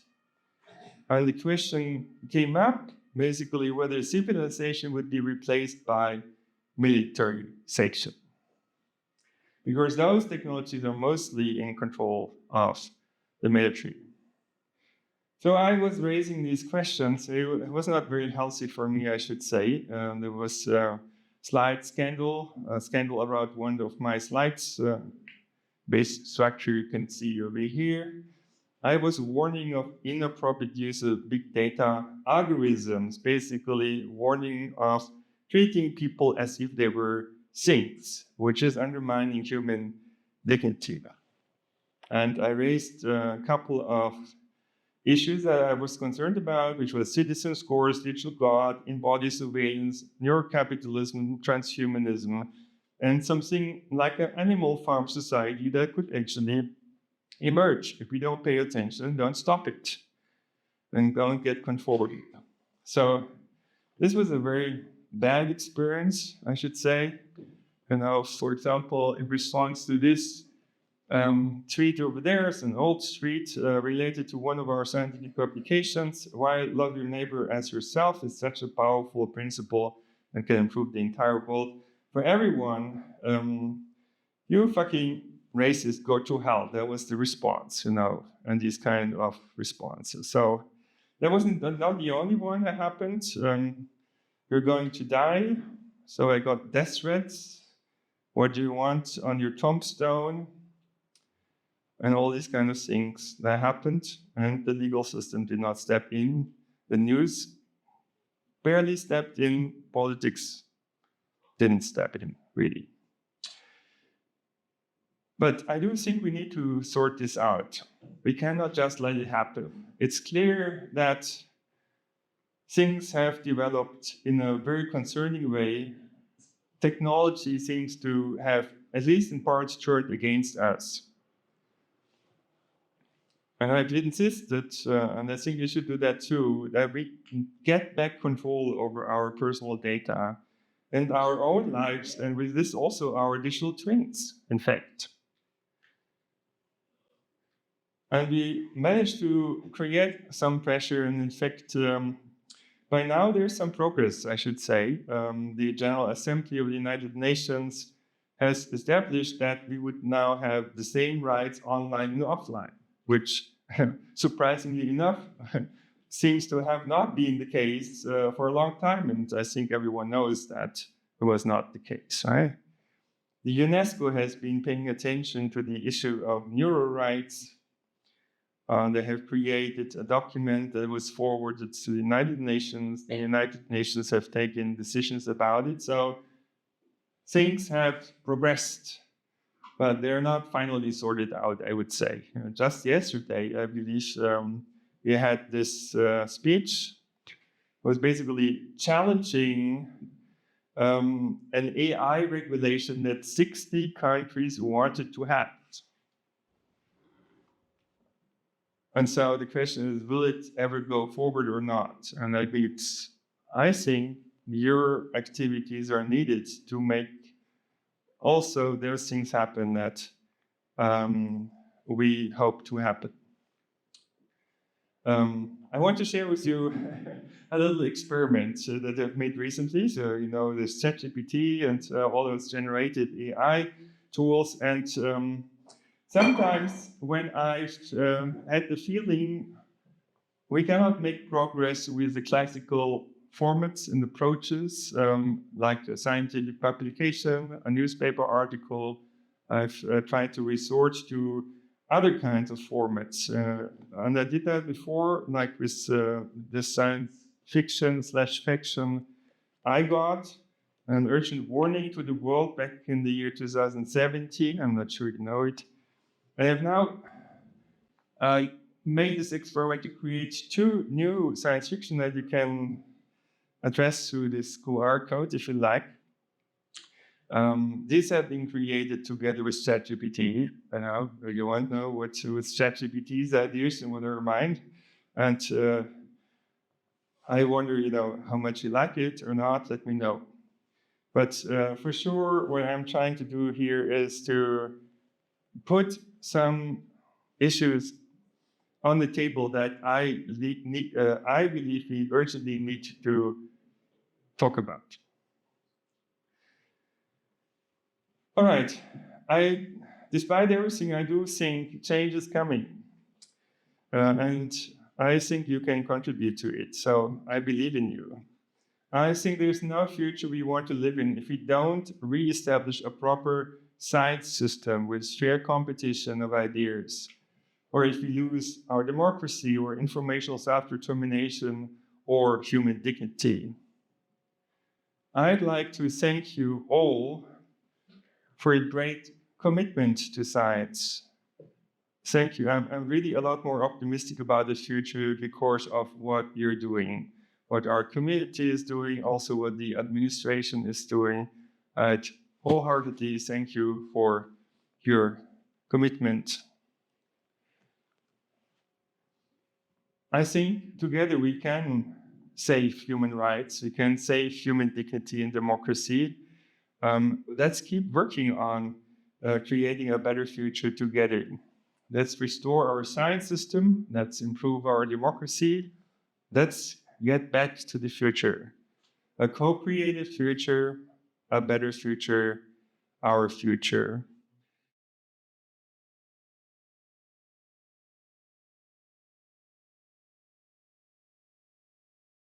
And the question came up, basically, whether civilization would be replaced by militarization. Because those technologies are mostly in control of the military. So I was raising these questions. It was not very healthy for me, I should say. There was a slide scandal, a scandal around one of my slides. Base structure you can see over here. I was warning of inappropriate use of big data algorithms, basically warning of treating people as if they were things, which is undermining human dignity. And I raised a couple of issues that I was concerned about, which was citizen scores, digital God, embodied surveillance, neurocapitalism, transhumanism, and something like an animal farm society that could actually emerge if we don't pay attention and don't stop it and don't get conformed. So this was a very bad experience, I should say. For example, in response to this tweet over there, is an old tweet related to one of our scientific publications. Why love your neighbor as yourself is such a powerful principle and can improve the entire world for everyone. You fucking racist, go to hell. That was the response, and these kind of responses. So that wasn't not the only one that happened. You're going to die. So I got death threats. What do you want on your tombstone? And all these kind of things that happened, and the legal system did not step in. The news barely stepped in. Politics didn't step in, really. But I do think we need to sort this out. We cannot just let it happen. It's clear that things have developed in a very concerning way. Technology seems to have, at least in parts, turned against us. And I've insisted, and I think you should do that too, that we get back control over our personal data and our own lives, and with this also our digital twins, in fact. And we managed to create some pressure, and in fact, by now there's some progress, I should say. The General Assembly of the United Nations has established that we would now have the same rights online and offline, which, surprisingly enough, seems to have not been the case for a long time, and I think everyone knows that it was not the case, right? The UNESCO has been paying attention to the issue of neural rights. They have created a document that was forwarded to the United Nations. The United Nations have taken decisions about it, so things have progressed. But they're not finally sorted out, I would say. Just yesterday, I believe, we had this speech. It was basically challenging an AI regulation that 60 countries wanted to have. And so the question is, will it ever go forward or not? And I think your activities are needed to make also those things happen that we hope to happen. I want to share with you a little experiment that I've made recently. So, there's ChatGPT and all those generated AI tools. And sometimes when I've had the feeling we cannot make progress with the classical formats and approaches, like a scientific publication, a newspaper article, I've tried to resort to other kinds of formats. And I did that before, like with the science fiction/fiction. I got an urgent warning to the world back in the year 2017. I'm not sure you know it. I have now made this experiment to create 2 new science fiction that you can address through this QR code if you like. These have been created together with ChatGPT. I know you want to know what's ChatGPT's ideas and what are mine. And I wonder, how much you like it or not. Let me know. But for sure, what I'm trying to do here is to put some issues on the table that I believe we urgently need to talk about. All right. Despite everything, I do think change is coming. And I think you can contribute to it. So I believe in you. I think there's no future we want to live in if we don't reestablish a proper science system with fair competition of ideas, or if we lose our democracy or informational self-determination or human dignity. I'd like to thank you all for a great commitment to science. Thank you. I'm really a lot more optimistic about the future because of what you're doing, what our community is doing, also what the administration is doing. I'd wholeheartedly thank you for your commitment. I think together we can save human rights, we can save human dignity and democracy. Let's keep working on creating a better future together. Let's restore our science system. Let's improve our democracy. Let's get back to the future. A co-created future, a better future, our future.